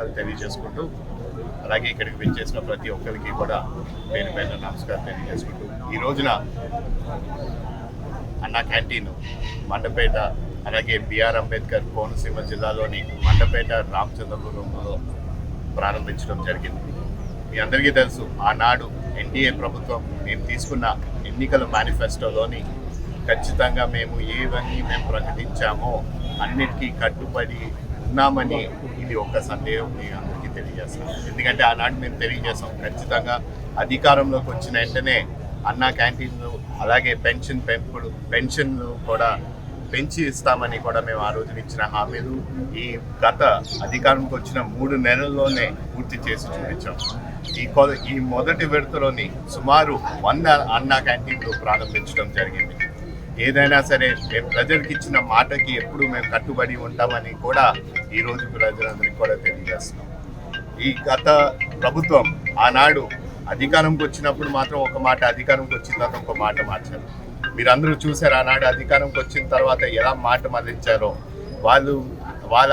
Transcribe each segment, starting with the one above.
ధన్యవాదాలు తెలియజేసుకుంటూ, అలాగే ఇక్కడికి విచ్చేసిన ప్రతి ఒక్కరికి కూడా పేరు పైన నమస్కారం తెలియజేసుకుంటూ, ఈ రోజున అన్నా క్యాంటీన్ మండపేట, అలాగే బిఆర్ అంబేద్కర్ కోనసీమ జిల్లాలోని మండపేట రామచంద్రపురంలో ప్రారంభించడం జరిగింది. మీ అందరికీ తెలుసు, ఆనాడు ఎన్డీఏ ప్రభుత్వం మేము తీసుకున్న ఎన్నికల మేనిఫెస్టోలోని ఖచ్చితంగా మేము ఏవన్నీ మేము ప్రకటించామో అన్నిటికీ కట్టుబడి ఉన్నామని ఇది ఒక సందేహం మీ అందరికీ తెలియజేస్తాం. ఎందుకంటే ఆనాడు మేము తెలియజేస్తాం, ఖచ్చితంగా అధికారంలోకి వచ్చిన వెంటనే అన్నా క్యాంటీన్లు, అలాగే పెన్షన్లు కూడా పెంచి ఇస్తామని కూడా మేము ఆ రోజున ఇచ్చిన హామీలు ఈ గత అధికారంకి వచ్చిన 3 నెలల్లోనే పూర్తి చేసి చూపించాం. ఈ మొదటి విడతలోని సుమారు 100 అన్నా క్యాంటీన్లు ప్రారంభించడం జరిగింది. ఏదైనా సరే మేము ప్రజలకు ఇచ్చిన మాటకి ఎప్పుడు మేము కట్టుబడి ఉంటామని కూడా ఈరోజు ప్రజలందరికీ కూడా తెలియజేస్తున్నాం. ఈ గత ప్రభుత్వం ఆనాడు అధికారంకి వచ్చినప్పుడు మాత్రం ఒక మాట, అధికారంకి వచ్చిన తర్వాత ఒక మాట మార్చారు. మీరందరూ చూశారు ఆనాడు అధికారంకి వచ్చిన తర్వాత ఎలా మాట మళ్ళించారో. వాళ్ళు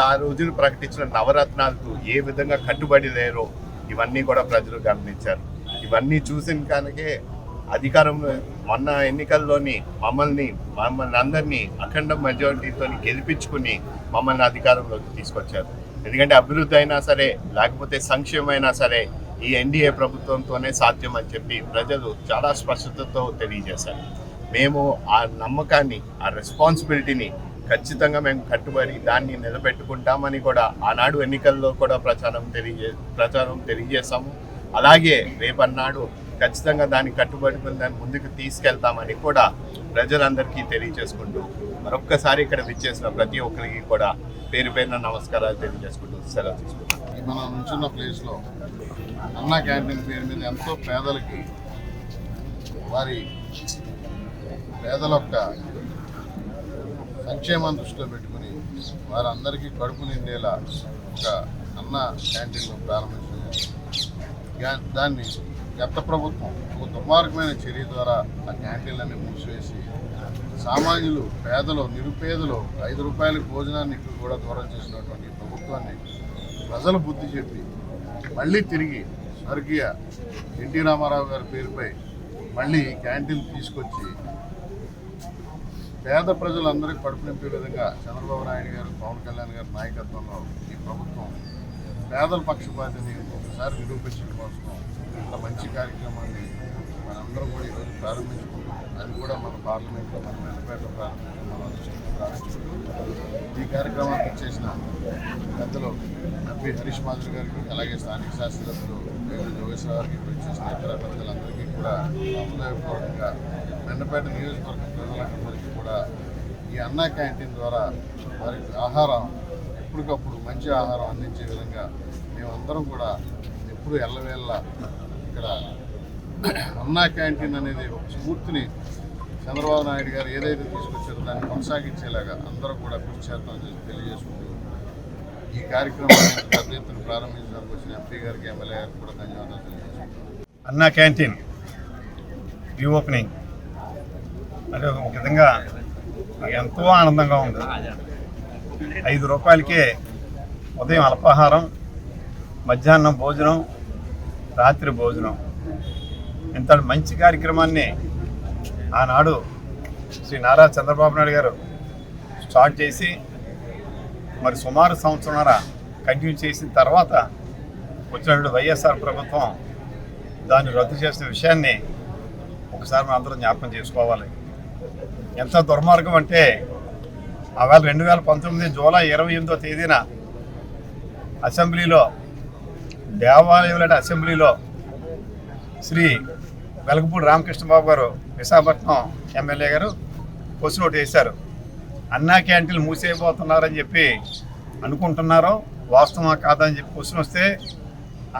ఆ రోజులు ప్రకటించిన నవరత్నాలకు ఏ విధంగా కట్టుబడి లేరో ఇవన్నీ కూడా ప్రజలు గమనించారు. ఇవన్నీ చూసిన కనుకే అధికారంలో మొన్న ఎన్నికల్లోని మమ్మల్ని అందరినీ అఖండ మెజారిటీతో గెలిపించుకుని మమ్మల్ని అధికారంలోకి తీసుకొచ్చారు. ఎందుకంటే అభివృద్ధి అయినా సరే, లేకపోతే సంక్షేమం అయినా సరే ఈ ఎన్డీఏ ప్రభుత్వంతోనే సాధ్యం అని చెప్పి ప్రజలు చాలా స్పష్టతతో తెలియజేశారు. మేము ఆ నమ్మకాన్ని, ఆ రెస్పాన్సిబిలిటీని ఖచ్చితంగా మేము కట్టుబడి దాన్ని నిలబెట్టుకుంటామని కూడా ఆనాడు ఎన్నికల్లో కూడా ప్రచారం తెలియజేశాము. అలాగే రేపన్నాడు ఖచ్చితంగా దాన్ని కట్టుబడి దాన్ని ముందుకు తీసుకెళ్తామని కూడా ప్రజలందరికీ తెలియజేసుకుంటూ, మరొక్కసారి ఇక్కడ విచ్చేసిన ప్రతి ఒక్కరికి కూడా పేరు పేరున నమస్కారాలు తెలియజేసుకుంటూ సెలవు తీసుకుంటాం. మనం నుంచున్న ప్లేస్లో అన్నా క్యాంటీన్ పేరు మీద ఎంతో పేదలకి, వారి పేదల యొక్క సంక్షేమాన్ని దృష్టిలో పెట్టుకుని వారందరికీ కడుపు నిండేలా ఒక అన్నా క్యాంటీన్ను ప్రారంభించారు. దాన్ని గత ప్రభుత్వం ఒక దుర్మార్గమైన చర్య ద్వారా ఆ క్యాంటీన్లన్నీ మూసివేసి సామాన్యులు, పేదలు, నిరుపేదలు 5 రూపాయల భోజనాన్ని కూడా దూరం చేసినటువంటి ప్రభుత్వాన్ని ప్రజలు బుద్ధి చెప్పి మళ్ళీ తిరిగి స్వర్గీయ ఎన్టీ రామారావు గారి పేరుపై మళ్ళీ క్యాంటీన్ తీసుకొచ్చి పేద ప్రజలందరికీ కడుపు నింపే విధంగా చంద్రబాబు నాయుడు గారు, పవన్ కళ్యాణ్ గారి నాయకత్వంలో ఈ ప్రభుత్వం పేదల పక్షపాతిని ఒకసారి నిరూపించడం కోసం ఇంత మంచి కార్యక్రమాన్ని మనందరం కూడా ఈరోజు ప్రారంభించుకుంటాం. అది కూడా మన పార్లమెంట్లో, మన మండపేట ప్రారంభించుకుంటాం. ఈ కార్యక్రమానికి చేసిన పెద్దలు ఎంపీ హరీష్ మాధురి గారికి, అలాగే స్థానిక శాసనసభ్యులు జోగేశ్వర గారికి, చేసిన ఇతర పెద్దలందరికీ కూడా హృదయపూర్వకంగా మండపేట నియోజకవర్గ ప్రజలందరికీ కూడా ఈ అన్నా క్యాంటీన్ ద్వారా వారికి ఆహారం ఎప్పటికప్పుడు మంచి ఆహారం అందించే విధంగా మేమందరం కూడా ఎప్పుడు ఎల్లవేళ్ళ ఇక్కడ అన్నా క్యాంటీన్ అనేది ఒక స్ఫూర్తిని చంద్రబాబు నాయుడు గారు ఏదైతే తీసుకొచ్చారో దాన్ని కొనసాగించేలాగా అందరూ కూడా కృషి చేస్తామని తెలియజేసుకుంటూ ఈ కార్యక్రమాన్ని పెద్ద ఎత్తున ప్రారంభించడానికి వచ్చిన ఎంపీ గారికి, ఎమ్మెల్యే గారికి కూడా ధన్యవాదాలు తెలియజేసుకుంటాం. అన్నా క్యాంటీన్ రీఓపెనింగ్ అంటే ఒక విధంగా నాకు ఎంతో ఆనందంగా ఉంది. 5 రూపాయలకే ఉదయం అల్పాహారం, మధ్యాహ్నం భోజనం, రాత్రి భోజనం. ఇంత మంచి కార్యక్రమాన్ని ఆనాడు శ్రీ నారా చంద్రబాబు నాయుడు గారు స్టార్ట్ చేసి మరి సుమారు సంవత్సరంన్నర కంటిన్యూ చేసిన తర్వాత వచ్చినటువంటి వైఎస్ఆర్ ప్రభుత్వం దాన్ని రద్దు చేసిన విషయాన్ని ఒకసారి మనం అందరం జ్ఞాపకం చేసుకోవాలి. ఎంత దుర్మార్గం అంటే ఆవేళ 2019 జూలై 28వ తేదీన అసెంబ్లీలో, దేవాలయం అసెంబ్లీలో శ్రీ వెలగపూడి రామకృష్ణబాబు గారు, విశాఖపట్నం ఎమ్మెల్యే గారు క్వశ్చన్ ఒకటి వేశారు. అన్నా క్యాంటీన్లు మూసేయబోతున్నారని చెప్పి అనుకుంటున్నారో వాస్తవమా కాదని చెప్పి క్వశ్చన్ వస్తే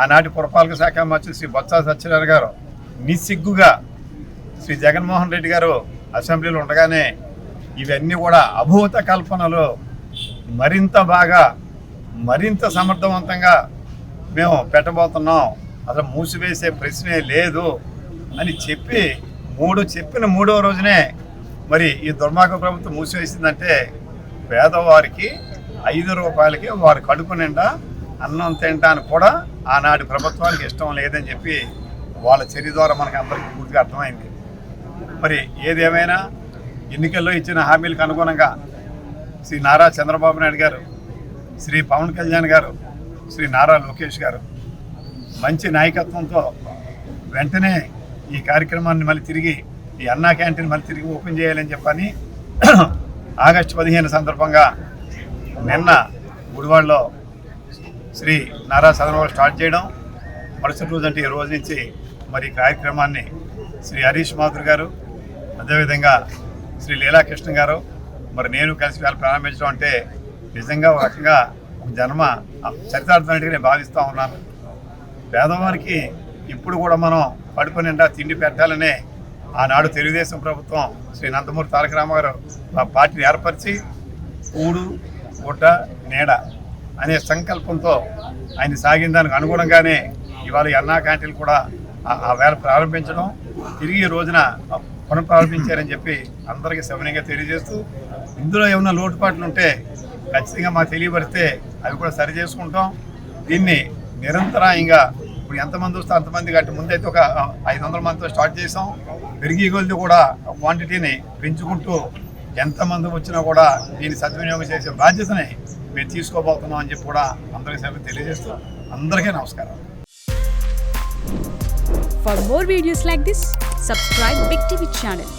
ఆనాటి పురపాలక శాఖ మంత్రి శ్రీ బొత్స సత్యనారాయణ గారు నిస్సిగ్గుగా శ్రీ జగన్మోహన్ రెడ్డి గారు అసెంబ్లీలో ఉండగానే ఇవన్నీ కూడా అభూత కల్పనలు, మరింత బాగా, మరింత సమర్థవంతంగా మేము పెట్టబోతున్నాం, అసలు మూసివేసే ప్రశ్నే లేదు అని చెప్పిన 3వ రోజునే మరి ఈ దుర్మార్గ ప్రభుత్వం మూసివేసిందంటే పేదవారికి 5 రూపాయలకి వారి కడుపు నిండా అన్నం తినడానికి కూడా ఆనాటి ప్రభుత్వానికి ఇష్టం లేదని చెప్పి వాళ్ళ చర్య ద్వారా మనకి అందరికీ పూర్తిగా అర్థమైంది. మరి ఏదేమైనా ఎన్నికల్లో ఇచ్చిన హామీలకు అనుగుణంగా శ్రీ నారా చంద్రబాబు నాయుడు గారు, శ్రీ పవన్ కళ్యాణ్ గారు, శ్రీ నారా లోకేష్ గారు మంచి నాయకత్వంతో వెంటనే ఈ కార్యక్రమాన్ని మళ్ళీ తిరిగి ఈ అన్నా క్యాంటీన్ మళ్ళీ తిరిగి ఓపెన్ చేయాలని చెప్పని ఆగస్టు 15 సందర్భంగా నిన్న గుడివాడలో శ్రీ నారా చంద్రబాబు స్టార్ట్ చేయడం, మరుసటి రోజు అంటే ఈ రోజు నుంచి మరి ఈ కార్యక్రమాన్ని శ్రీ హరీష్ మాధుర్ గారు, అదేవిధంగా శ్రీ లీలాకృష్ణ గారు, మరి నేను కలిసి వాళ్ళు ప్రారంభించడం అంటే నిజంగా ఒక రకంగా ఒక జన్మ చరితార్థమైనట్టుగా నేను భావిస్తూ ఉన్నాను. పేదవారికి ఇప్పుడు కూడా మనం కడుపు నిండా తిండి పెట్టాలనే ఆనాడు తెలుగుదేశం ప్రభుత్వం శ్రీ నందమూరి తారక రామారావు పార్టీని ఏర్పరిచి కూడు గుడ్డ నీడ అనే సంకల్పంతో ఆయన సాగిన దానికి అనుగుణంగానే ఇవాళ ఈ అన్నా క్యాంటీన్ కూడా ఆ వేళ ప్రారంభించడం, తిరిగి ఈ రోజున పునఃప్రారంభించారని చెప్పి అందరికీ సవినయంగా తెలియజేస్తూ, ఇందులో ఏమైనా లోటుపాట్లు ఉంటే ఖచ్చితంగా మాకు తెలియబడితే అవి కూడా సరి చేసుకుంటాం. దీన్ని నిరంతరాయంగా ఇప్పుడు ఎంతమంది వస్తే అంతమంది కంటే ముందైతే ఒక 500 మందితో స్టార్ట్ చేసాం. పెరిగి కొలిది కూడా క్వాంటిటీని పెంచుకుంటూ ఎంతమంది వచ్చినా కూడా దీన్ని సద్వినియోగం చేసే బాధ్యతని మేము తీసుకోబోతున్నాం అని చెప్పి కూడా అందరికీ సభ తెలియజేస్తూ అందరికీ నమస్కారం. For more videos like this, subscribe Big TV channel.